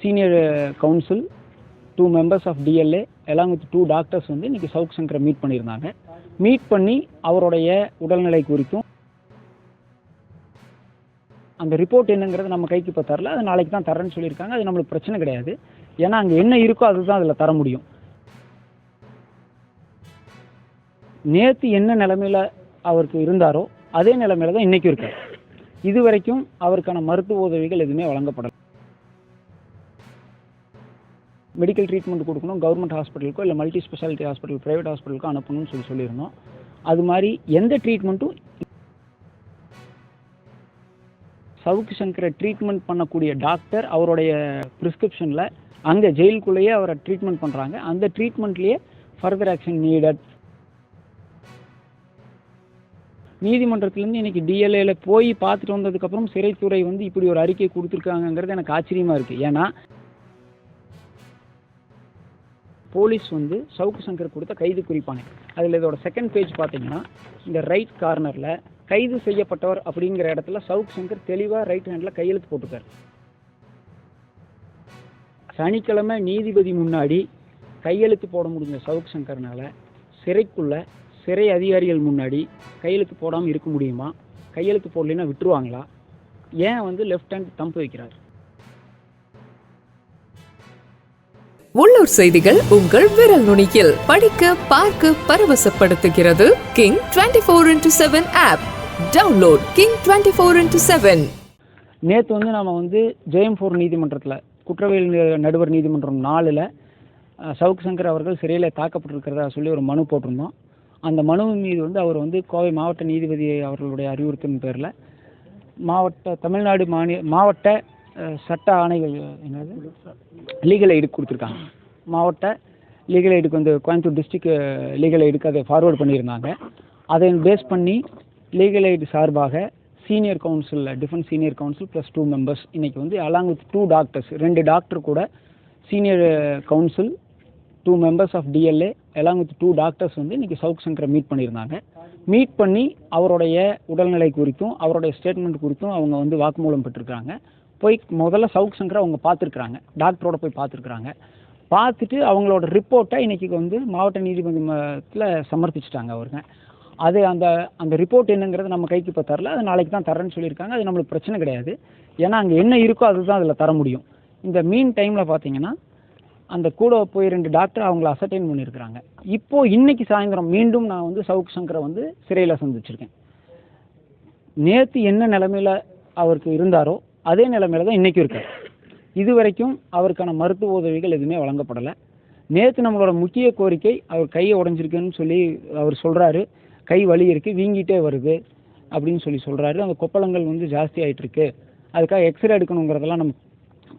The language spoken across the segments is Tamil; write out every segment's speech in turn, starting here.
Senior council, 2 members of DLA along with 2 doctors வந்து இன்றைக்கி சவுக் சங்கரை மீட் பண்ணியிருந்தாங்க. மீட் பண்ணி அவருடைய உடல்நிலை குறித்தும் அந்த ரிப்போர்ட் என்னங்கிறது நம்ம கைக்கு இப்போ தரல, அது நாளைக்கு தான் தரேன்னு சொல்லியிருக்காங்க. அது நம்மளுக்கு பிரச்சனை கிடையாது. ஏன்னா அங்கே என்ன இருக்கோ அதுதான் அதில் தர முடியும். நேற்று என்ன நிலைமையில் அவருக்கு இருந்தாரோ அதே நிலைமையில தான் இன்றைக்கும் இருக்கார். இது வரைக்கும் அவருக்கான மருத்துவ உதவிகள் எதுவுமே வழங்கப்படலை. மெடிக்கல் ட்ரீட்மெண்ட் கொடுக்கணும், கவர்மெண்ட் ஹாஸ்பிட்டலுக்கோ இல்லை மல்டி ஸ்பெஷாலிட்டி ஹாஸ்பிட்டல், ப்ரைவேட் ஹாஸ்பிட்டலுக்கோ அனுப்பணும்னு சொல்லியிருந்தோம். அது மாதிரி எந்த ட்ரீட்மெண்ட்டும் சவுக் சங்கரை ட்ரீட்மெண்ட் பண்ணக்கூடிய டாக்டர் அவருடைய ப்ரிஸ்கிரிப்ஷனில் அங்கே ஜெயிலுக்குள்ளேயே அவரை ட்ரீட்மெண்ட் பண்ணுறாங்க. அந்த ட்ரீட்மெண்ட்லேயே ஃபர்தர் ஆக்ஷன் நீடட். நீதிமன்றத்திலேருந்து இன்றைக்கி DLAல போய் பார்த்துட்டு வந்ததுக்கப்புறம் சிறைத்துறை வந்து இப்படி ஒரு அறிக்கை கொடுத்துருக்காங்கங்கிறது எனக்கு ஆச்சரியமாக இருக்குது. ஏன்னா போலீஸ் வந்து சவுக் சங்கர் கொடுத்த கைது குறிப்பானே அதில் இதோட செகண்ட் பேஜ் பார்த்தீங்கன்னா இந்த ரைட் கார்னரில் கைது செய்யப்பட்டவர் அப்படிங்கிற இடத்துல சவுக் சங்கர் தெளிவாக ரைட் ஹேண்டில் கையெழுத்து போட்டுக்கார். சனிக்கிழமை நீதிபதி முன்னாடி கையெழுத்து போட முடிஞ்ச சவுக் சங்கர்னால சிறைக்குள்ள சிறை அதிகாரிகள் முன்னாடி கையெழுத்து போடாமல் இருக்க முடியுமா? கையெழுத்து போடலைன்னா விட்டுருவாங்களா? ஏன் வந்து லெஃப்ட் ஹேண்ட் தம்பு வைக்கிறார்? உள்ளூர் செய்திகள் உங்கள் விரல் நுனியில் படிக்க பார்க்க பரவசப்படுத்துகிறது King 24x7 app. Download King 24x7. நேற்று வந்து நாம் வந்து JM4 நீதிமன்றத்தில் குற்றவியல் நடுவர் நீதிமன்றம் 4ல் சவுக் சங்கர் அவர்கள் சிறையில் தாக்கப்பட்டிருக்கிறதா சொல்லி ஒரு மனு போட்டிருந்தோம். அந்த மனுவின் மீது வந்து அவர் வந்து கோவை மாவட்ட நீதிபதி அவர்களுடைய அறிவுறுத்தின் பேரில் தமிழ்நாடு மாவட்ட சட்ட ஆணைகள் என்னது லீகல் எய்டுக்கு கொடுத்துருக்காங்க. மாவட்ட லீகல் எய்டுக்கு வந்து கோயம்புத்தூர் டிஸ்ட்ரிக்ட் லீகல் எய்டுக்கு அதை ஃபார்வேர்டு பண்ணியிருந்தாங்க. அதை பேஸ் பண்ணி லீகல் எய்டு சார்பாக senior council, defence senior council plus 2 members இன்றைக்கி வந்து அலாங் வித் 2 டாக்டர்ஸ், 2 டாக்டர் கூட senior council, 2 members of DLA along with 2 doctors வந்து இன்றைக்கி சவுக் சங்கரை மீட் பண்ணியிருந்தாங்க. மீட் பண்ணி அவருடைய உடல்நிலை குறித்தும் அவருடைய ஸ்டேட்மெண்ட் குறித்தும் அவங்க வந்து வாக்குமூலம் பெற்றிருக்காங்க. போய் முதல்ல சவுக் சங்கரை அவங்க பார்த்துருக்குறாங்க, டாக்டரோட போய் பார்த்துருக்குறாங்க. பார்த்துட்டு அவங்களோட ரிப்போர்ட்டை இன்றைக்கி வந்து மாவட்ட நீதிமன்றத்தில் சமர்ப்பிச்சிட்டாங்க அவருங்க. அது அந்த ரிப்போர்ட் என்னங்கிறது நம்ம கைக்கு இப்போ தரல, அது நாளைக்கு தான் தரேன்னு சொல்லியிருக்காங்க. அது நம்மளுக்கு பிரச்சனை கிடையாது. ஏன்னா அங்கே என்ன இருக்கோ அதுதான் அதில் தர முடியும். இந்த மீன் டைமில் பார்த்தீங்கன்னா அந்த கூட போய் 2 டாக்டர் அவங்கள அசர்டைன் பண்ணியிருக்கிறாங்க. இப்போது இன்றைக்கி சாயந்தரம் மீண்டும் நான் வந்து சவுக் சங்கரை வந்து சிறையில் சந்திச்சிருக்கேன். நேற்று என்ன நிலைமையில் அவருக்கு இருந்தாரோ அதே நிலைமையில தான் இன்றைக்கும் இருக்கார். இது வரைக்கும் அவருக்கான மருத்துவ உதவிகள் எதுவுமே வழங்கப்படலை. நேற்று நம்மளோட முக்கிய கோரிக்கை, அவர் கையை உடஞ்சிருக்குன்னு சொல்லி அவர் சொல்கிறாரு. கை வலி இருக்குது, வீங்கிட்டே வருது அப்படின்னு சொல்கிறாரு. அந்த கொப்பளங்கள் வந்து ஜாஸ்தி ஆகிட்டுருக்கு, அதுக்காக எக்ஸ்ரே எடுக்கணுங்கிறதெல்லாம் நம்ம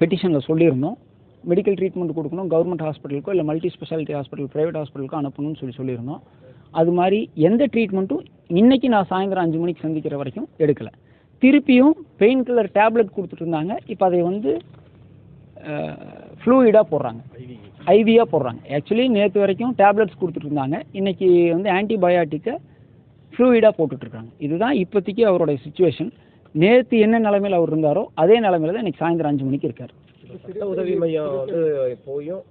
பெட்டிஷனில் சொல்லியிருந்தோம். மெடிக்கல் ட்ரீட்மெண்ட் கொடுக்கணும், கவர்மெண்ட் ஹாஸ்பிட்டலுக்கோ இல்லை மல்டி ஸ்பெஷாலிட்டி ஹாஸ்பிட்டல், ப்ரைவேட் ஹாஸ்பிட்டலுக்கோ அனுப்பணும்னு சொல்லியிருந்தோம். அது மாதிரி எந்த ட்ரீட்மெண்ட்டும் இன்றைக்கி நான் சாயந்தரம் 5 மணிக்கு சந்திக்கிற வரைக்கும் எடுக்கலை. திருப்பியும் பெயின் கில்லர் டேப்லெட் கொடுத்துட்டு இருந்தாங்க. இப்போ அதை வந்து ஃப்ளூயிடாக போடுறாங்க, ஐவியாக போடுறாங்க. ஆக்சுவலி நேற்று வரைக்கும் டேப்லெட்ஸ் கொடுத்துட்டு இருந்தாங்க, இன்றைக்கி வந்து ஆன்டிபயாட்டிக்கை ஃப்ளூயிடாக போட்டுட்ருக்காங்க. இதுதான் இப்போதைக்கு அவருடைய சுச்சுவேஷன். நேற்று என்ன நிலைமையில் அவர் இருந்தாரோ அதே நிலைமையில தான் இன்றைக்கி சாயந்தரம் 5 மணிக்கு இருக்கார். சட்ட உதவி மையம் வந்து போயும்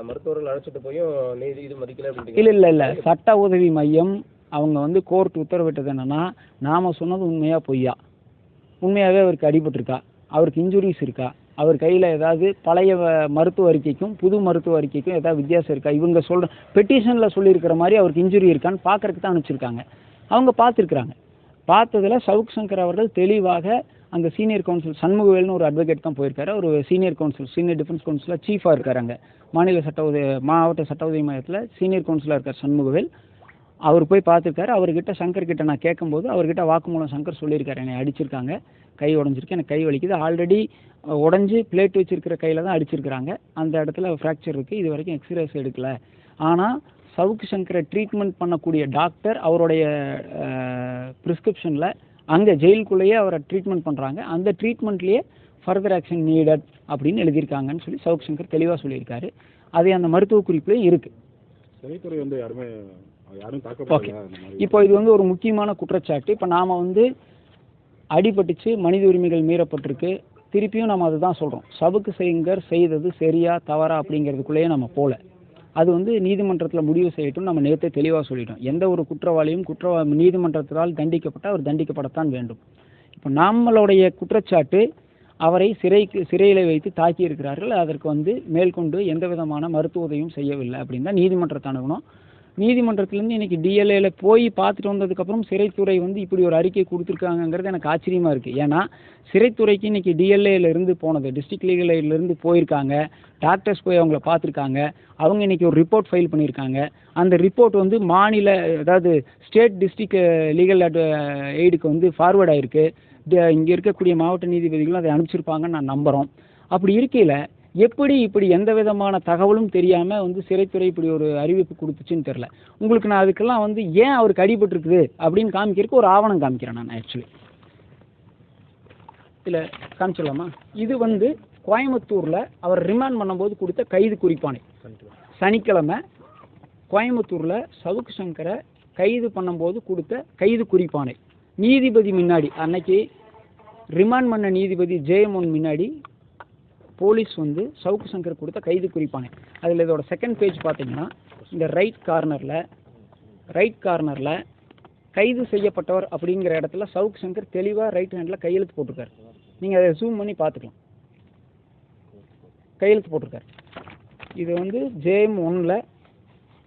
மருத்துவர்கள் அழைச்சிட்டு போயும் நீதி இது மதிக்கல அப்படின்னு இல்லை சட்ட உதவி மையம் அவங்க வந்து கோர்ட் உத்தரவிட்டது என்னென்னா, நாம் சொன்னது உண்மையாக பொய்யா, உண்மையாகவே அவருக்கு அடிபட்டிருக்கா, அவருக்கு இன்ஜுரிஸ் இருக்கா, அவர் கையில் ஏதாவது பழைய மருத்துவ அறிக்கைக்கும் புது மருத்துவ அறிக்கைக்கும் ஏதாவது வித்தியாசம் இருக்கா, இவங்க சொல்கிற பெட்டிஷனில் சொல்லியிருக்கிற மாதிரி அவருக்கு இன்ஜுரி இருக்கான்னு பார்க்கறதுக்கு தான் அனுப்பிச்சிருக்காங்க. அவங்க பார்த்துருக்குறாங்க. பார்த்ததில் சவுக் சங்கர் அவர்கள் தெளிவாக அந்த சீனியர் கவுன்சில் சண்முகவேல்னு ஒரு அட்வொகேட் தான் போயிருக்காரு. ஒரு சீனியர் கவுன்சில், சீனியர் டிஃபென்ஸ் கவுன்சிலில் சீஃபாக இருக்கார். அங்கே மாவட்ட சட்ட உதவி மையத்தில் சீனியர் கவுன்சிலாக இருக்கார் சண்முகவேல். அவர் போய் பார்த்துருக்காரு. அவர்கிட்ட சங்கர்கிட்ட நான் கேட்கும்போது அவர்கிட்ட வாக்குமூலம் சங்கர் சொல்லியிருக்காரு, என்னை அடிச்சிருக்காங்க, கை உடஞ்சிருக்கு, எனக்கு கை வலிக்குது, ஆல்ரெடி உடஞ்சி பிளேட் வச்சுருக்கிற கையில் தான் அடிச்சிருக்கிறாங்க, அந்த இடத்துல ஃப்ராக்சர் இருக்குது, இது வரைக்கும் எக்ஸ்ரேஸ் எடுக்கலை. ஆனால் சவுக் சங்கரை ட்ரீட்மெண்ட் பண்ணக்கூடிய டாக்டர் அவருடைய ப்ரிஸ்கிரிப்ஷனில் அங்கே ஜெயிலுக்குள்ளேயே அவரை ட்ரீட்மெண்ட் பண்ணுறாங்க, அந்த ட்ரீட்மெண்ட்லேயே ஃபர்தர் ஆக்ஷன் நீடட் அப்படின்னு எழுதியிருக்காங்கன்னு சொல்லி சவுக் சங்கர் தெளிவாக சொல்லியிருக்காரு. அது அந்த மருத்துவ குறிப்புலேயும் இருக்குது. சிறைத்துறை வந்து யாரும் ஓகே, இப்போ இது வந்து ஒரு முக்கியமான குற்றச்சாட்டு. இப்போ நாம் வந்து அடிபட்டுச்சு, மனித உரிமைகள் மீறப்பட்டிருக்கு, திருப்பியும் நம்ம அதுதான் சொல்கிறோம். சவுக்கு சங்கர் செய்தது சரியா தவறா அப்படிங்கிறதுக்குள்ளேயே நம்ம போகல. அது வந்து நீதிமன்றத்தில் முடிவு செய்யட்டும். நம்ம நேற்றே தெளிவாக சொல்லிட்டோம். எந்த ஒரு குற்றவாளியும் நீதிமன்றத்தால் தண்டிக்கப்பட்டால் அவர் தண்டிக்கப்படத்தான் வேண்டும். இப்போ நம்மளுடைய குற்றச்சாட்டு அவரை சிறையில் வைத்து தாக்கி இருக்கிறார்கள். அதற்கு வந்து மேற்கொண்டு எந்த விதமான மருத்துவ உதவியும் செய்யவில்லை அப்படின்னு தான் நீதிமன்றத்தை அணுகணும். நீதிமன்றத்திலேருந்து இன்றைக்கி டிஎல்ஏல போய் பார்த்துட்டு வந்ததுக்கப்புறம் சிறைத்துறை வந்து இப்படி ஒரு அறிக்கை கொடுத்துருக்காங்கங்கிறது எனக்கு ஆச்சரியமாக இருக்குது. ஏன்னா சிறைத்துறைக்கு இன்றைக்கி டிஎல்ஏலேருந்து போனது, டிஸ்ட்ரிக்ட் லீகலேருந்து போயிருக்காங்க, டாக்டர்ஸ் போய் அவங்கள பார்த்துருக்காங்க. அவங்க இன்றைக்கி ஒரு ரிப்போர்ட் ஃபைல் பண்ணியிருக்காங்க. அந்த ரிப்போர்ட் வந்து அதாவது ஸ்டேட் டிஸ்ட்ரிக்ட் லீகல் எய்டுக்கு வந்து ஃபார்வர்ட் ஆகிருக்கு. இங்கே இருக்கக்கூடிய மாவட்ட நீதிபதிகளும் அதை அனுப்பிச்சிருப்பாங்கன்னு நான் நம்புகிறோம். அப்படி இருக்கையில் இப்படி எந்த விதமான தகவலும் தெரியாமல் வந்து சிறைத்துறை இப்படி ஒரு அறிவிப்பு கொடுத்துச்சுன்னு தெரில. உங்களுக்கு நான் அதுக்கெல்லாம் வந்து ஏன் அவருக்கு அடிபட்டுருக்குது அப்படின்னு காமிக்கிறதுக்கு ஒரு ஆவணம் காமிக்கிறேன் நான். ஆக்சுவலி இதில் காமிச்சிடலாமா? இது வந்து கோயம்புத்தூரில் அவர் ரிமாண்ட் பண்ணும்போது கொடுத்த கைது குறிப்பானை. சனிக்கிழமை கோயம்புத்தூரில் சவுக்கு சங்கரை கைது பண்ணும்போது கொடுத்த கைது குறிப்பானை. நீதிபதி முன்னாடி, அன்னைக்கு ரிமாண்ட் பண்ண நீதிபதி ஜெயமோகன் முன்னாடி போலீஸ் வந்து சவுக்கு சங்கர் கொடுத்த கைது குறிப்பானை. அதில் இதோட செகண்ட் பேஜ் பார்த்தீங்கன்னா இந்த ரைட் கார்னரில் கைது செய்யப்பட்டவர் அப்படிங்கிற இடத்துல சவுக்கு சங்கர் தெளிவாக ரைட் ஹேண்டில் கையெழுத்து போட்டிருக்காரு. நீங்கள் அதை ஜூம் பண்ணி பார்த்துக்கலாம். கையெழுத்து போட்டிருக்காரு. இது வந்து JM1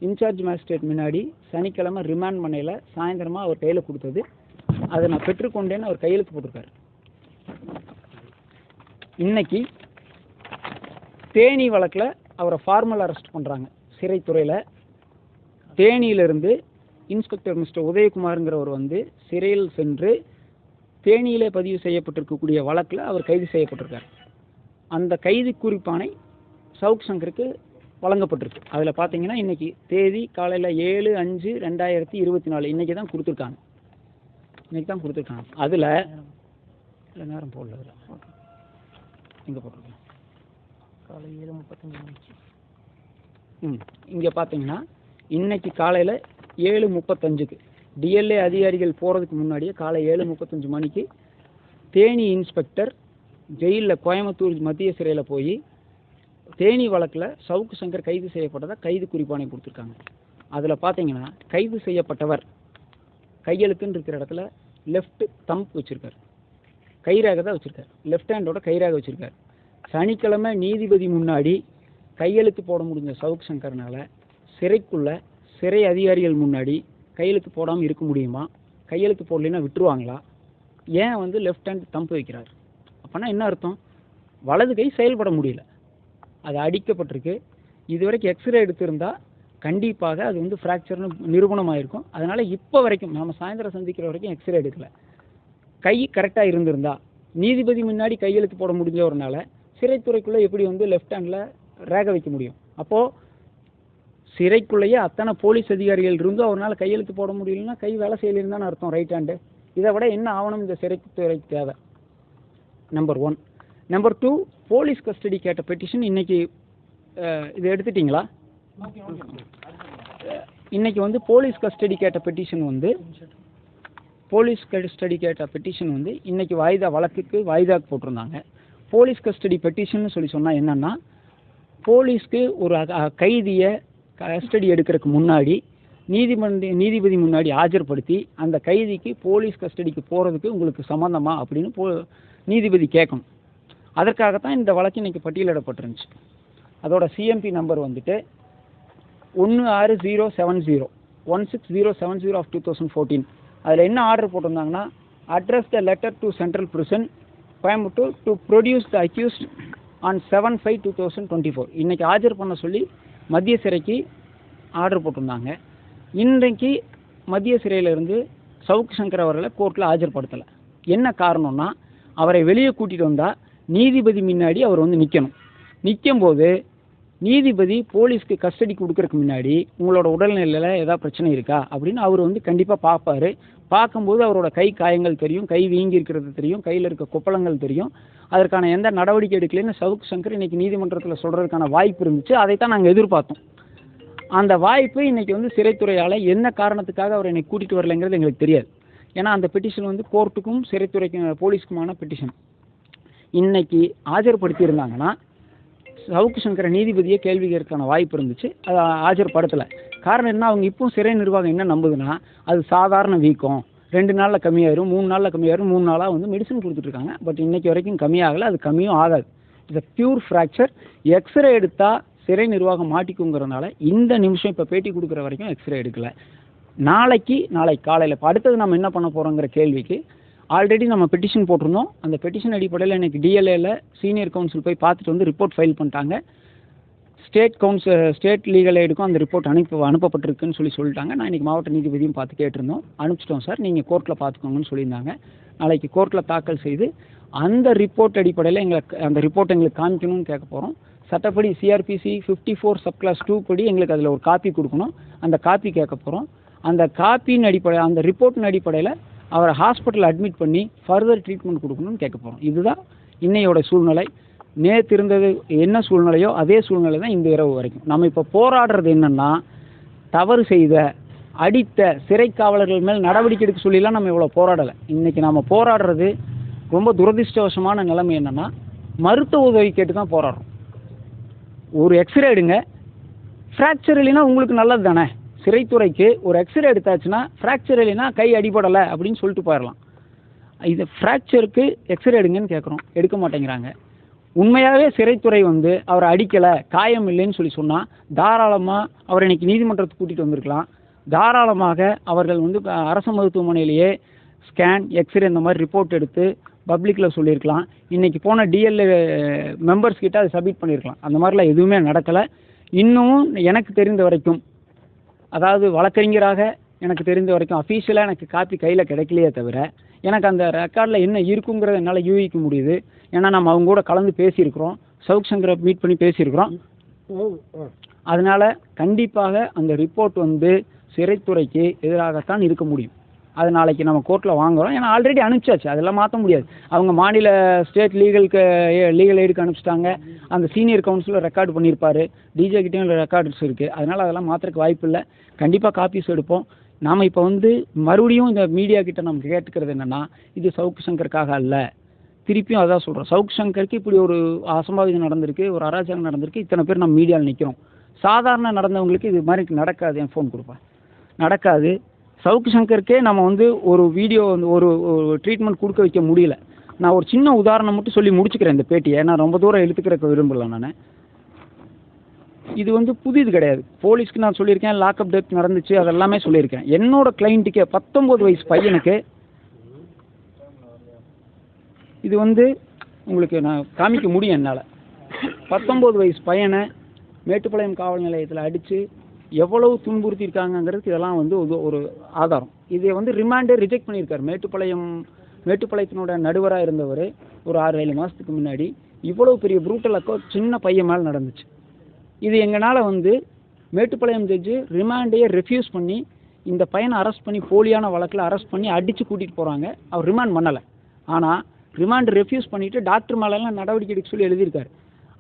இன்சார்ஜ் மேஜிஸ்ட்ரேட் முன்னாடி சனிக்கிழமை ரிமாண்ட் பண்ணையில் சாயந்தரமாக அவர் கையில் கொடுத்தது. அதை நான் பெற்றுக்கொண்டேன்னு அவர் கையெழுத்து போட்டிருக்காரு. இன்னைக்கு தேனி வழக்கில் அவரை ஃபார்மல் அரெஸ்ட் பண்ணுறாங்க சிறைத்துறையில். தேனியிலிருந்து இன்ஸ்பெக்டர் மிஸ்டர் உதயகுமாருங்கிறவர் வந்து சிறையில் சென்று தேனியிலே பதிவு செய்யப்பட்டிருக்கக்கூடிய வழக்கில் அவர் கைது செய்யப்பட்டிருக்கார். அந்த கைது குறிப்பானை சவுக் சங்கருக்கு வழங்கப்பட்டிருக்கு. அதில் பார்த்தீங்கன்னா இன்றைக்கி தேதி காலையில் 7/5/2024 இன்றைக்கி தான் கொடுத்துருக்காங்க. அதில் நேரம் போடல, இங்கே போட்டிருக்கேன் காலை 7:35. இங்கே பார்த்தீங்கன்னா இன்றைக்கி காலையில் 7:35க்கு டிஎல்ஏ அதிகாரிகள் போகிறதுக்கு முன்னாடியே காலை 7:35 மணிக்கு தேனி இன்ஸ்பெக்டர் ஜெயிலில் கோயம்புத்தூர் மத்திய சிறையில் போய் தேனி வழக்கில் சவுக்கு சங்கர் கைது செய்யப்பட்டதை கைது குறிப்பானை கொடுத்துருக்காங்க. அதில் பார்த்தீங்கன்னா கைது செய்யப்பட்டவர் கையெழுத்துன்னு இருக்கிற இடத்துல லெஃப்ட் தம்ப் வச்சுருக்கார், கைரேகை தான் வச்சுருக்கார், லெஃப்ட் ஹேண்டோட கைரேகை வச்சுருக்கார். சனிக்கிழமை நீதிபதி முன்னாடி கையெழுத்து போட முடிஞ்ச சவுக் சங்கர்னால் சிறை அதிகாரிகள் முன்னாடி கையெழுத்து போடாமல் இருக்க முடியுமா? கையெழுத்து போடலைன்னா விட்டுருவாங்களா? ஏன் வந்து லெஃப்ட் ஹேண்ட் தம்பு வைக்கிறார்? அப்போனா என்ன அர்த்தம்? வலது கை செயல்பட முடியல, அது அடிக்கப்பட்டிருக்கு. இதுவரைக்கும் எக்ஸ்ரே எடுத்திருந்தால் கண்டிப்பாக அது வந்து ஃப்ராக்சர்னு நிரூபணமாயிருக்கும். அதனால் இப்போ வரைக்கும் நம்ம சாயந்தரம் சந்திக்கிற வரைக்கும் எக்ஸ்ரே எடுக்கலை. கை கரெக்டாக இருந்திருந்தா நீதிபதி முன்னாடி கையெழுத்து போட முடிஞ்சவர்னால சிறைத்துறைக்குள்ளே எப்படி வந்து லெஃப்ட் ஹேண்டில் ரேகை வைக்க முடியும்? அப்போது சிறைக்குள்ளேயே அத்தனை போலீஸ் அதிகாரிகள் இருந்தும் அவரால் கையெழுத்து போட முடியலன்னா கை வேலை செய்யலிருந்தான்னு அர்த்தம், ரைட் ஹேண்டு. இதை விட என்ன ஆவணம் இந்த சிறைத்துறைக்கு தேவை? நம்பர் 1. நம்பர் 2, போலீஸ் கஸ்டடி கேட்ட பெட்டிஷன் இன்னைக்கு இதை எடுத்துட்டிங்களா? இன்னைக்கு வந்து போலீஸ் கஸ்டடி கேட்ட பெட்டிஷன் வந்து இன்னைக்கு வழக்குக்கு வாய்தாக்கு போட்டிருந்தாங்க. போலீஸ் கஸ்டடி பெட்டிஷன் சொன்னால் என்னென்னா, போலீஸ்க்கு ஒரு கைதியை கஸ்டடி எடுக்கிறதுக்கு முன்னாடி நீதிபதி முன்னாடி ஆஜர்படுத்தி அந்த கைதிக்கு போலீஸ் கஸ்டடிக்கு போகிறதுக்கு உங்களுக்கு சம்மந்தமா அப்படின்னு நீதிபதி கேட்கணும். அதற்காகத்தான் இந்த வழக்கு இன்றைக்கி பட்டியலிடப்பட்டிருந்துச்சு. அதோட சிஎம்பி நம்பர் வந்துட்டு 16070 ஆஃப் 2014. அதில் என்ன ஆர்டர் போட்டிருந்தாங்கன்னா, address the letter to central prison Coimbatore to produce the accused on 7/5/2024. இன்றைக்கி ஆஜர் பண்ண சொல்லி மத்திய சிறைக்கு ஆர்டர் போட்டிருந்தாங்க. இன்றைக்கு மத்திய சிறையிலிருந்து சவுக்கு சங்கர் அவர்களை கோர்ட்டில் ஆஜர்படுத்தலை. என்ன காரணம்னா, அவரை வெளியே கூட்டிகிட்டு வந்தால் நீதிபதி முன்னாடி அவர் வந்து நிற்கும்போது நீதிபதி போலீஸ்க்கு கஸ்டடி கொடுக்கறதுக்கு முன்னாடி உங்களோட உடல்நிலையில் ஏதாவது பிரச்சனை இருக்கா அப்படின்னு அவர் வந்து கண்டிப்பாக பார்ப்பார். பார்க்கும்போது அவரோட கை காயங்கள் தெரியும், கை வீங்கி இருக்கிறது தெரியும், கையில் இருக்க கொப்பளங்கள் தெரியும். அதற்கான எந்த நடவடிக்கை எடுக்கலைன்னு சவுக்கு சங்கர் இன்றைக்கி நீதிமன்றத்தில் சொல்கிறதுக்கான வாய்ப்பு இருந்துச்சு. அதைத்தான் நாங்கள் எதிர்பார்த்தோம். அந்த வாய்ப்பு இன்றைக்கி வந்து சிறைத்துறையால் என்ன காரணத்துக்காக அவர் என்னை கூட்டிகிட்டு வரலைங்கிறது எங்களுக்கு தெரியாது. ஏன்னா அந்த பெட்டிஷன் வந்து கோர்ட்டுக்கும் சிறைத்துறைக்கும் போலீஸ்க்குமான பெட்டிஷன். இன்னைக்கு ஆஜர்படுத்தியிருந்தாங்கன்னா சவுக்கு சங்கர நீதிபதியை கேள்வி கேட்கறதுக்கான வாய்ப்பு இருந்துச்சு. அதை ஆஜர்படுத்தலை. காரணம் என்ன, அவங்க இப்பவும் சிறை நிர்வாகம் என்ன நம்புதுன்னா அது சாதாரண வீக்கம், 2 நாளில் கம்மியாயிரும், 3 நாளில் கம்மியாயிரும், 3 நாளாக வந்து மெடிசன் கொடுத்துட்ருக்காங்க. பட் இன்னைக்கு வரைக்கும் கம்மியாகலை, அது கம்மியும் ஆகாது. இது பியூர் ஃப்ராக்சர். எக்ஸ்ரே எடுத்தால் சிறை நிர்வாகம் மாட்டிக்குங்கிறதுனால இந்த நிமிஷம் இப்போ பேட்டி கொடுக்குற வரைக்கும் எக்ஸ்ரே எடுக்கலை. நாளைக்கு காலையில் இப்போ அடுத்தது நம்ம என்ன பண்ண போகிறோங்கிற கேள்விக்கு ஆல்ரெடி நம்ம பெட்டிஷன் போட்டிருந்தோம். அந்த பெட்டிஷன் அடிப்படையில் எனக்கு டிஎல்ஏல சீனியர் கவுன்சில் போய் பார்த்துட்டு வந்து ரிப்போர்ட் ஃபைல் பண்ணிட்டாங்க. ஸ்டேட் லீகல் எய்டுக்கும் அந்த ரிப்போர்ட் அனுப்பப்பட்டிருக்குன்னு சொல்லிட்டாங்க. நான் இன்றைக்கி மாவட்ட நீதிபதியும் பார்த்து கேட்டிருந்தோம். அனுப்பிச்சிட்டோம் சார், நீங்கள் கோர்ட்டில் பார்த்துக்கோங்கன்னு சொல்லியிருந்தாங்க. நாளைக்கு கோர்ட்டில் தாக்கல் செய்து அந்த ரிப்போர்ட் அடிப்படையில் அந்த ரிப்போர்ட் எங்களுக்கு காமிக்கணும்னு கேட்க போகிறோம். சட்டப்படி சிஆர்பிசி 54 சப்கிளாஸ் 2 படி எங்களுக்கு அதில் ஒரு காப்பி கொடுக்கணும். அந்த காப்பி கேட்க போகிறோம். அந்த காப்பியின் அடிப்படையில், அந்த ரிப்போர்ட்டின் அடிப்படையில் அவரை ஹாஸ்பிட்டலில் அட்மிட் பண்ணி ஃபர்தர் ட்ரீட்மெண்ட் கொடுக்கணும்னு கேட்க போகிறோம். இதுதான் இன்னையோட சூழ்நிலை. நேற்று இருந்தது என்ன சூழ்நிலையோ அதே சூழ்நிலை தான் இந்த இரவு வரைக்கும். நம்ம இப்போ போராடுறது என்னென்னா, தவறு செய்த அடித்த சிறை காவலர்கள் மேல் நடவடிக்கை எடுக்க சொல்லிலாம் நம்ம இவ்வளோ போராடலை. இன்றைக்கி நம்ம போராடுறது ரொம்ப துரதிர்ஷ்டவசமான நிலைமை என்னென்னா, மருத்துவ உதவி கேட்டு தான் போராடுறோம். ஒரு எக்ஸ்ரே எடுங்க, ஃப்ராக்சர் இல்லைன்னா உங்களுக்கு நல்லது தானே. சிறைத்துறைக்கு ஒரு எக்ஸ்ரே எடுத்தாச்சுன்னா ஃப்ராக்சர் இல்லைன்னா கை அடிபடலை அப்படின்னு சொல்லிட்டு போயிடலாம். இது ஃப்ராக்சருக்கு எக்ஸ்ரே எடுங்கன்னு கேட்குறோம், எடுக்க மாட்டேங்கிறாங்க. உண்மையாகவே சிறைத்துறை வந்து அவரை அடிக்கலை, காயம் இல்லைன்னு சொன்னால் தாராளமாக அவரை இன்றைக்கி நீதிமன்றத்துக்கு கூட்டிகிட்டு வந்திருக்கலாம். தாராளமாக அவர்கள் வந்து அரசு மருத்துவமனையிலேயே ஸ்கேன், எக்ஸ்ரே இந்த மாதிரி ரிப்போர்ட் எடுத்து பப்ளிக்கில் சொல்லியிருக்கலாம். இன்றைக்கி போன டிஎல்ஏ மெம்பர்ஸ் கிட்ட அதை சப்மிட் பண்ணியிருக்கலாம். அந்த மாதிரிலாம் எதுவுமே நடக்கலை. இன்னமும் எனக்கு தெரிந்த வரைக்கும், அதாவது வழக்கறிஞராக எனக்கு தெரிந்த வரைக்கும் அஃபீஷியலாக எனக்கு காப்பி கையில் கிடைக்கலையே தவிர எனக்கு அந்த ரெக்கார்டில் என்ன இருக்குங்கிறத என்னால் யூகிக்க முடியுது. ஏன்னா நம்ம அவங்க கூட கலந்து பேசியிருக்கிறோம், சவுக் சங்கரை மீட் பண்ணி பேசியிருக்கிறோம். அதனால் கண்டிப்பாக அந்த ரிப்போர்ட் வந்து சிறைத்துறைக்கு எதிராகத்தான் இருக்க முடியும். அது நாளைக்கு நம்ம கோர்ட்டில் வாங்குகிறோம். ஏன்னா ஆல்ரெடி அனுப்பிச்சாச்சு, அதெல்லாம் மாற்ற முடியாது. அவங்க மாநில ஸ்டேட் லீகல் எய்டுக்கு அனுப்பிச்சிட்டாங்க. அந்த சீனியர் கவுன்சிலர் ரெக்கார்டு பண்ணியிருப்பார், டிஜே கிட்டேயும் ரெக்கார்ட்ஸ் இருக்குது. அதனால் அதெல்லாம் மாற்றுறதுக்கு வாய்ப்பு இல்லை. கண்டிப்பாக காப்பீஸ் எடுப்போம். நாம் இப்போ வந்து மறுபடியும் இந்த மீடியா கிட்ட நம்ம கேட்டுக்கிறது என்னென்னா, இது சவுக்கு சங்கருக்காக அல்ல. திருப்பியும் அதான் சொல்கிறோம், சவுக்கு சங்கருக்கு இப்படி ஒரு அசம்பாவிதம் நடந்திருக்கு, ஒரு அராஜகம் நடந்திருக்கு, இத்தனை பேர் நம்ம மீடியாவில் நிற்கிறோம். சாதாரண நடந்தவங்களுக்கு இது மாதிரி நடக்காது. என் ஃபோன் கொடுப்பேன், நடக்காது. சவுக்கு சங்கருக்கே நம்ம வந்து ஒரு வீடியோ வந்து ஒரு ட்ரீட்மெண்ட் கொடுக்க வைக்க முடியல. நான் ஒரு சின்ன உதாரணம் மட்டும் சொல்லி முடிச்சுக்கிறேன் இந்த பேட்டியை. நான் ரொம்ப தூரம் இழுத்துக்கிறக்க விரும்பல. நான் இது வந்து புதிது கிடையாது. போலீஸ்க்கு நான் சொல்லியிருக்கேன், லாக்அப் டெத் நடந்துச்சு, அதெல்லாமே சொல்லியிருக்கேன். என்னோட கிளைண்ட்டுக்கே 19 வயசு பையனுக்கு இது வந்து உங்களுக்கு நான் காமிக்க முடியும் என்னால். 19 வயசு பையனை மேட்டுப்பாளையம் காவல் நிலையத்தில் அடித்து எவ்வளவு துன்புறுத்தியிருக்காங்கிறதுக்கு இதெல்லாம் வந்து ஒரு ஆதாரம். இதை வந்து ரிமாண்டே ரிஜெக்ட் பண்ணியிருக்காரு. மேட்டுப்பாளையத்தினோட நடுவராக இருந்தவர் ஒரு 6-7 மாதத்துக்கு முன்னாடி இவ்வளவு பெரிய ப்ரூட்டலாக்கோ சின்ன பையன் மேலே நடந்துச்சு. இது எங்களால் வந்து மேட்டுப்பாளையம் ஜட்ஜு ரிமாண்டையே ரெஃப்யூஸ் பண்ணி இந்த பையனை அரெஸ்ட் பண்ணி போலியான வழக்கில் அரெஸ்ட் பண்ணி அடித்து கூட்டிகிட்டு போகிறாங்க. அவர் ரிமாண்ட் பண்ணலை. ஆனால் ரிமாண்ட் ரெஃப்யூஸ் பண்ணிவிட்டு டாக்டர் மேலெல்லாம் நடவடிக்கை எடுக்க சொல்லி எழுதியிருக்காரு.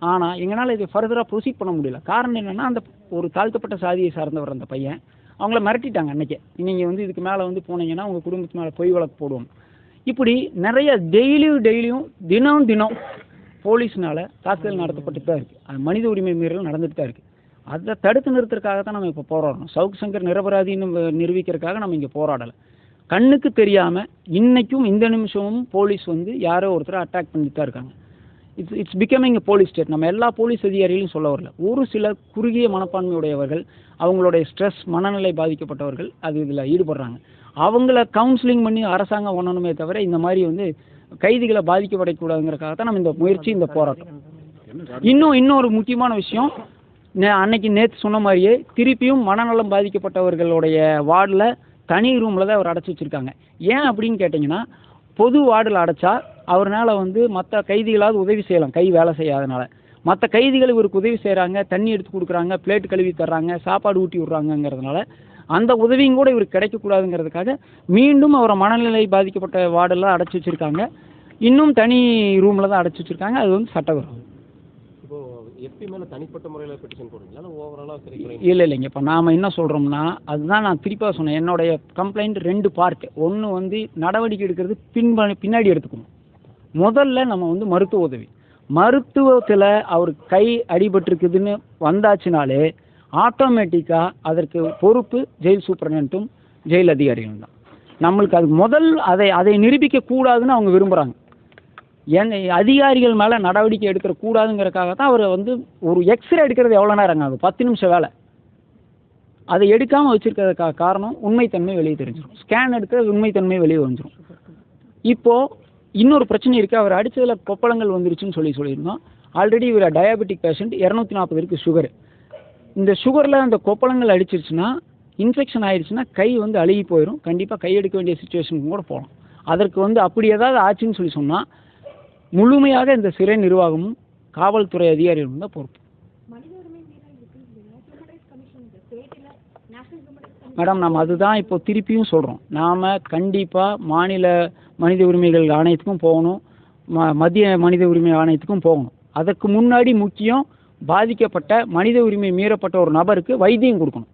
ஆனால் எங்களால் இதை ஃபர்தராக ப்ரொசீட் பண்ண முடியல. காரணம் என்னென்னா, அந்த ஒரு தாழ்த்தப்பட்ட சாதியை சார்ந்தவர் அந்த பையன். அவங்கள மிரட்டிட்டாங்க அன்றைக்கே, நீங்கள் வந்து இதுக்கு மேலே வந்து போனீங்கன்னா உங்கள் குடும்பத்து மேலே பொய் வழக்கு போடுவோம். இப்படி நிறைய டெய்லியும் தினம் போலீஸ்னால் தாக்குதல் நடத்தப்பட்டு தான் இருக்குது. அது மனித உரிமை மீறல் நடந்துட்டு தான் இருக்குது. அதை தடுத்து நிறுத்துறதுக்காக தான் நம்ம இப்போ போராடணும். சவுக் சங்கர் நிரபராதின்னு நிரூபிக்கிறதுக்காக நம்ம இங்கே போராடலை. கண்ணுக்கு தெரியாமல் இன்றைக்கும் இந்த நிமிஷமும் போலீஸ் வந்து யாரோ ஒருத்தரை அட்டாக் பண்ணிட்டு தான் இருக்காங்க. It's becoming a police state. நம்ம எல்லா போலீஸ் அதிகாரிகளையும் சொல்ல வரல. ஒரு சில குறுகிய மனப்பான்மையுடையவர்கள், அவங்களுடைய ஸ்ட்ரெஸ், மனநிலை பாதிக்கப்பட்டவர்கள் அது இதில் ஈடுபடுறாங்க. அவங்கள கவுன்சிலிங் பண்ணி அரசாங்கம் பண்ணணுமே தவிர இந்த மாதிரி வந்து கைதிகளை பாதிக்கப்படக்கூடாதுங்கிறதுக்காக தான் நம்ம இந்த முயற்சி, இந்த போராட்டம். இன்னொரு முக்கியமான விஷயம், நேற்று சொன்ன மாதிரியே திருப்பியும் மனநலம் பாதிக்கப்பட்டவர்களுடைய வார்டில் தனி ரூமில் தான் அவர் அடைச்சி வச்சுருக்காங்க. ஏன் அப்படின்னு கேட்டிங்கன்னா, பொது வார்டில் அடைச்சா அவரால் வந்து மற்ற கைதிகளாவது உதவி செய்யலாம், கை வேலை செய்யாதனால. மற்ற கைதிகள் இவருக்கு உதவி செய்கிறாங்க, தண்ணி எடுத்து கொடுக்குறாங்க, பிளேட் கழுவி தர்றாங்க, சாப்பாடு ஊட்டி விட்றாங்கங்கிறதுனால அந்த உதவியும் கூட இவருக்கு கிடைக்கக்கூடாதுங்கிறதுக்காக மீண்டும் அவரை மனநிலை பாதிக்கப்பட்ட வார்டெல்லாம் அடைச்சி வச்சுருக்காங்க. இன்னும் தனி ரூமில் தான் அடைச்சி வச்சுருக்காங்க. அது வந்து சட்டவிரோதம். எஸ்பி மேலே தனிப்பட்ட முறையில் பெட்டிஷன் போடுறீங்களா, இல்லை ஓவராலாக? இல்லைங்க. இப்போ நாம் என்ன சொல்கிறோம்னா, அதுதான் நான் திருப்பாக சொன்னேன். என்னுடைய கம்ப்ளைண்ட் 2 பார்ட். ஒன்று வந்து நடவடிக்கை எடுக்கிறது பின்னாடி எடுத்துக்கணும். முதல்ல நம்ம வந்து மருத்துவ உதவி, மருத்துவத்தில் அவர் கை அடிபட்டிருக்குதுன்னு வந்தாச்சுனாலே ஆட்டோமேட்டிக்காக அதற்கு பொறுப்பு ஜெயில் சூப்பரண்டும் ஜெயில் அதிகாரிகள் தான். நம்மளுக்கு அது அதை நிரூபிக்கக்கூடாதுன்னு அவங்க விரும்புகிறாங்க. அதிகாரிகள் மேலே நடவடிக்கை எடுக்கிற கூடாதுங்கிறதுக்காக தான் அவர் வந்து ஒரு எக்ஸ்ரே எடுக்கிறது எவ்வளோ நேரம் ஆகும், 10 நிமிஷம் வேலை. அதை எடுக்காமல் வச்சுருக்கிறதுக்காக காரணம் உண்மைத்தன்மை வெளியே தெரிஞ்சிடும். ஸ்கேன் எடுக்கிறது உண்மைத்தன்மை வெளியே வந்துடும். இப்போது இன்னொரு பிரச்சனை இருக்குது. அவர் அடித்ததில் கொப்பளங்கள் வந்துருச்சுன்னு சொல்லியிருந்தோம். ஆல்ரெடி இவர் டயாபெட்டிக் பேஷண்ட், 240 இருக்குது சுகர். இந்த சுகரில் அந்த கொப்பளங்கள் அடிச்சிருச்சுன்னா, இன்ஃபெக்ஷன் ஆயிடுச்சுன்னா கை வந்து அழுகி போயிடும். கண்டிப்பாக கை எடுக்க வேண்டிய சுச்சுவேஷனுக்கு கூட போகலாம். அதற்கு வந்து அப்படி ஏதாவது ஆச்சுன்னு சொன்னால் முழுமையாக இந்த சிறை நிர்வாகமும் காவல்துறை அதிகாரிகளும் தான் பொறுப்பு. மேடம், நம்ம அதுதான் இப்போ திருப்பியும் சொல்கிறோம். நாம் கண்டிப்பாக மாநில மனித உரிமைகள் ஆணையத்துக்கும் போகணும், மத்திய மனித உரிமை ஆணையத்துக்கும் போகணும். அதற்கு முன்னாடி முக்கியம், பாதிக்கப்பட்ட மனித உரிமை மீறப்பட்ட ஒரு நபருக்கு வைத்தியம் கொடுக்கணும்.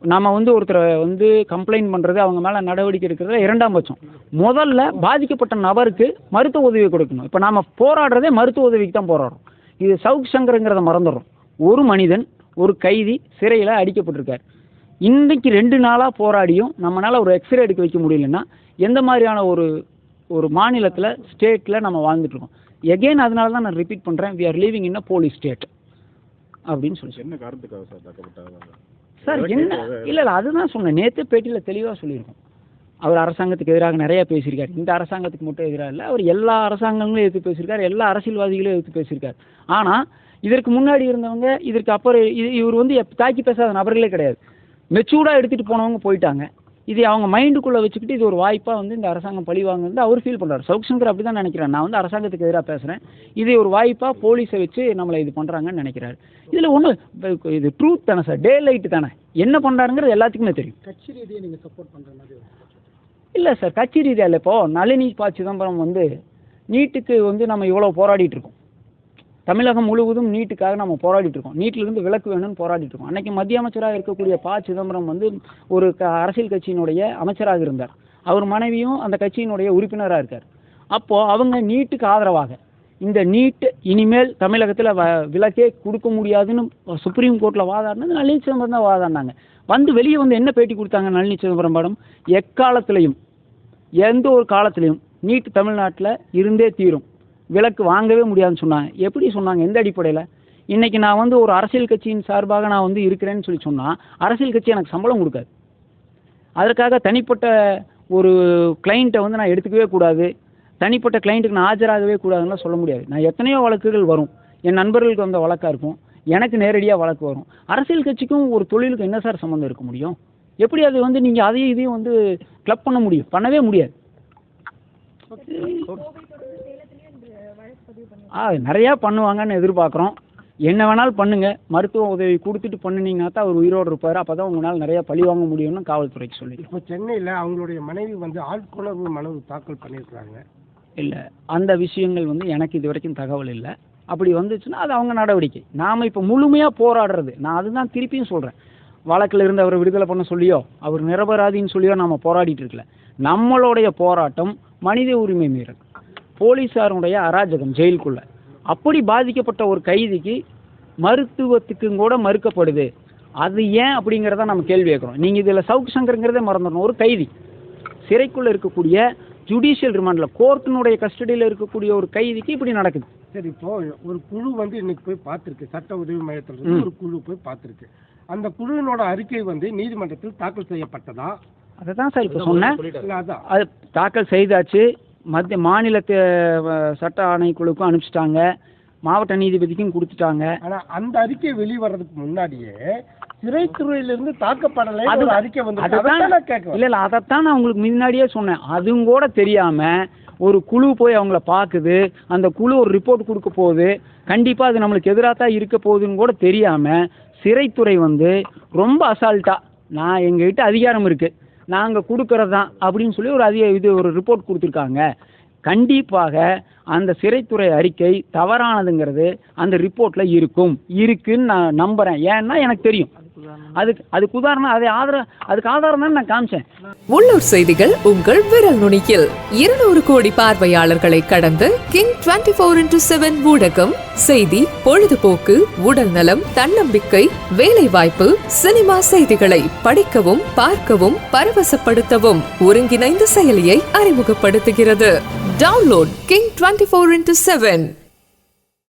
நம்ம வந்து ஒருத்தரை வந்து கம்ப்ளைண்ட் பண்ணுறது, அவங்க மேலே நடவடிக்கை எடுக்கிறதுல 2ஆம் பட்சம். முதல்ல பாதிக்கப்பட்ட நபருக்கு மருத்துவ உதவி கொடுக்கணும். இப்போ நாம் போராடுறதே மருத்துவ உதவிக்கு தான் போராடுறோம். இது சவுக் சங்கருங்கிறத மறந்துடுறோம். ஒரு மனிதன், ஒரு கைதி சிறையில் அடிக்கப்பட்டிருக்கார். இன்றைக்கு 2 நாளாக போராடியும் நம்மளால் ஒரு எக்ஸ்ரே எடுக்க வைக்க முடியலன்னா எந்த மாதிரியான ஒரு மாநிலத்தில், ஸ்டேட்டில் நம்ம வாழ்ந்துட்டுருக்கோம். எகெயின் அதனால தான் நான் ரிப்பீட் பண்ணுறேன், we are living in a police state அப்படின்னு சொல்லி. என்ன காரணத்துக்காக சார் தாக்கப்பட்டாங்க சார்? என்ன இல்லை அதுதான் சொன்னேன், நேற்று பேட்டியில் தெளிவாக சொல்லியிருக்கோம். அவர் அரசாங்கத்துக்கு எதிராக நிறையா பேசியிருக்கார். இந்த அரசாங்கத்துக்கு மட்டும் எதிராக இல்லை, அவர் எல்லா அரசாங்கங்களும் எதிர்த்து பேசியிருக்கார், எல்லா அரசியல்வாதிகளும் எதிர்த்து பேசியிருக்கார். ஆனால் இதற்கு முன்னாடி இருந்தவங்க, இதற்கு அப்புறம் இவர் வந்து தாக்கி பேசாத நபர்களே கிடையாது. மெச்சூர்டாக எடுத்துகிட்டு போனவங்க போயிட்டாங்க. இது அவங்க மைண்டுக்குள்ளே வச்சுக்கிட்டு இது ஒரு வாய்ப்பாக வந்து இந்த அரசாங்கம் பழி வாங்குறது அவர் ஃபீல் பண்ணுறாரு. சவுக் சங்கர் அப்படி தான் நினைக்கிறேன். நான் வந்து அரசாங்கத்துக்கு எதிராக பேசுகிறேன், இது ஒரு வாய்ப்பாக போலீஸை வச்சு நம்மளை இது பண்ணுறாங்கன்னு நினைக்கிறாரு. இதில் ஒன்று, இது ட்ரூத் தானே சார், டே லைட்டு தானே, என்ன பண்ணுறாருங்கிறது எல்லாத்துக்குமே தெரியும். கட்சி ரீதியை நீங்கள் சப்போர்ட் பண்ணுற மாதிரி இல்லை சார், கட்சி ரீதியாக இல்லை. இப்போது நளினி சிதம்பரம் வந்து நீட்டுக்கு வந்து நம்ம இவ்வளோ போராடிட்டு இருக்கோம். தமிழகம் முழுவதும் நீட்டுக்காக நம்ம போராடிட்டு இருக்கோம். நீட்டிலிருந்து விலக்கு வேணும்னு போராடிட்டு இருக்கோம். அன்றைக்கி மத்திய அமைச்சராக இருக்கக்கூடிய சிதம்பரம் வந்து ஒரு அரசியல் கட்சியினுடைய அமைச்சராக இருந்தார். அவர் மனைவியும் அந்த கட்சியினுடைய உறுப்பினராக இருக்கார். அப்போது அவங்க நீட்டுக்கு ஆதரவாக இந்த நீட்டு இனிமேல் தமிழகத்தில் விலக்கே கொடுக்க முடியாதுன்னு சுப்ரீம் கோர்ட்டில் வாதாடினது நளினி சிதம்பரம் தான் வாதாடினாங்க. வந்து வெளியே வந்து என்ன பேட்டி கொடுத்தாங்க நளினி சிதம்பரம் மேடம்? எக்காலத்திலையும், எந்த ஒரு காலத்திலையும் நீட்டு தமிழ்நாட்டில் இருந்தே தீரும், விலக்கு வாங்கவே முடியாதுன்னு சொன்னாங்க. எப்படி சொன்னாங்க? எந்த அடிப்படையில்? இன்றைக்கி நான் வந்து ஒரு அரசியல் கட்சியின் சார்பாக நான் வந்து இருக்கிறேன்னு சொல்லி சொன்னால் அரசியல் கட்சி எனக்கு சம்பளம் கொடுக்காது. அதற்காக தனிப்பட்ட ஒரு கிளைண்ட்டை வந்து நான் எடுத்துக்கவே கூடாது, தனிப்பட்ட கிளைண்ட்டுக்கு நான் ஆஜராகவே கூடாதுன்னு சொல்ல முடியாது. நான் எத்தனையோ வழக்குகள் வரும், என் நண்பர்களுக்கு வந்த வழக்காக இருக்கும், எனக்கு நேரடியாக வழக்கு வரும். அரசியல் கட்சிக்கும் ஒரு தொழிலுக்கும் என்ன சார் சம்மந்தம் இருக்க முடியும்? எப்படி அது வந்து நீங்கள் அதையும் இதையும் வந்து கிளப் பண்ண முடியும்? பண்ணவே முடியாது. நிறையா பண்ணுவாங்கன்னு எதிர்பார்க்குறோம். என்ன வேணாலும் பண்ணுங்கள், மருத்துவ உதவி கொடுத்துட்டு பண்ணினீங்கன்னா தான் அவர் உயிரோடு இருப்பார். அப்போ தான் உங்களால் நிறையா பழி வாங்க முடியும்னு காவல்துறைக்கு சொல்லி. இப்போ சென்னையில் அவங்களுடைய மனைவி வந்து ஆட்கொணர்வு மனு தாக்கல் பண்ணியிருக்கிறாங்க. இல்லை, அந்த விஷயங்கள் வந்து எனக்கு இது வரைக்கும் தகவல் இல்லை. அப்படி வந்துச்சுன்னா அது அவங்க நடவடிக்கை. நாம் இப்போ முழுமையாக போராடுறது, நான் அதுதான் திருப்பியும் சொல்கிறேன், வழக்கில் இருந்து அவரை விடுதலை பண்ண சொல்லியோ அவர் நிரபராதின்னு சொல்லியோ நம்ம போராடிட்டு இருக்கல. நம்மளுடைய போராட்டம் மனித உரிமை மீறல், போலீஸாருடைய அராஜகம் ஜெயிலுக்குள்ளே. அப்படி பாதிக்கப்பட்ட ஒரு கைதிக்கு மருத்துவத்துக்கும் கூட மறுக்கப்படுது. அது ஏன் அப்படிங்கிறத நம்ம கேள்வி கேட்குறோம். நீங்கள் இதில் சவுக் சங்கருங்கிறதே மறந்துடணும். ஒரு கைதி சிறைக்குள்ளே இருக்கக்கூடிய ஜுடிஷியல் ரிமாண்டில் கோர்ட்டினுடைய கஸ்டடியில் இருக்கக்கூடிய ஒரு கைதிக்கு இப்படி நடக்குது. சரி, இப்போ ஒரு குழு வந்து இன்னைக்கு போய் பார்த்துருக்கு, சட்ட உதவி மையத்தில் ஒரு குழு போய் பார்த்துருக்கு. அந்த குழுவினோட அறிக்கை வந்து நீதிமன்றத்தில் தாக்கல் செய்யப்பட்டதா? அதை தான் சார் இப்போ சொன்னேன். அதான் அது தாக்கல் செய்தாச்சு. மாநில சட்ட ஆணைக்குழுக்கும் அனுப்பிச்சிட்டாங்க, மாவட்ட நீதிபதிக்கும் கொடுத்துட்டாங்க. ஆனால் அந்த அறிக்கை வெளிவரதுக்கு முன்னாடியே சிறைத்துறையிலிருந்து தாக்கப்படலை அறிக்கை வந்து இல்லை, அதைத்தான் நான் உங்களுக்கு முன்னாடியே சொன்னேன். அதுவும் கூட தெரியாமல் ஒரு குழு போய் அவங்கள பார்க்குது, அந்த குழு ஒரு ரிப்போர்ட் கொடுக்க போகுது, கண்டிப்பாக அது நம்மளுக்கு எதிராக தான் இருக்க போகுதுன்னு கூட தெரியாமல் சிறைத்துறை வந்து ரொம்ப அசால்ட்டாக, நான் எங்ககிட்ட அதிகாரம் இருக்குது, நாங்கள் கொடுக்கறது தான் அப்படின்னு சொல்லி ஒரு ரிப்போர்ட் கொடுத்துருக்காங்க. கண்டிப்பாக அந்த சிறைத்துறை அறிக்கை தவறானதுங்கிறது அந்த ரிப்போர்ட்டில் இருக்குன்னு நான் நம்புகிறேன். ஏன்னா எனக்கு தெரியும். அதுக்கு உதாரணம் அதுக்கு ஆதாரம் தான் நான் காமிச்சேன். உள்ளூர் செய்திகள் உங்கள் விரல் நுனியில் 200 கோடி பார்வையாளர்களை கடந்த கிங் 24x7 ஊடகம் செய்தி, பொழுதுபோக்கு, உடல் நலம், தன்னம்பிக்கை, வேலை வாய்ப்பு, சினிமா செய்திகளை படிக்கவும் பார்க்கவும் பரவசப்படுத்தவும் ஒருங்கிணைந்த செயலியை அறிமுகப்படுத்துகிறது. Download King 24x7.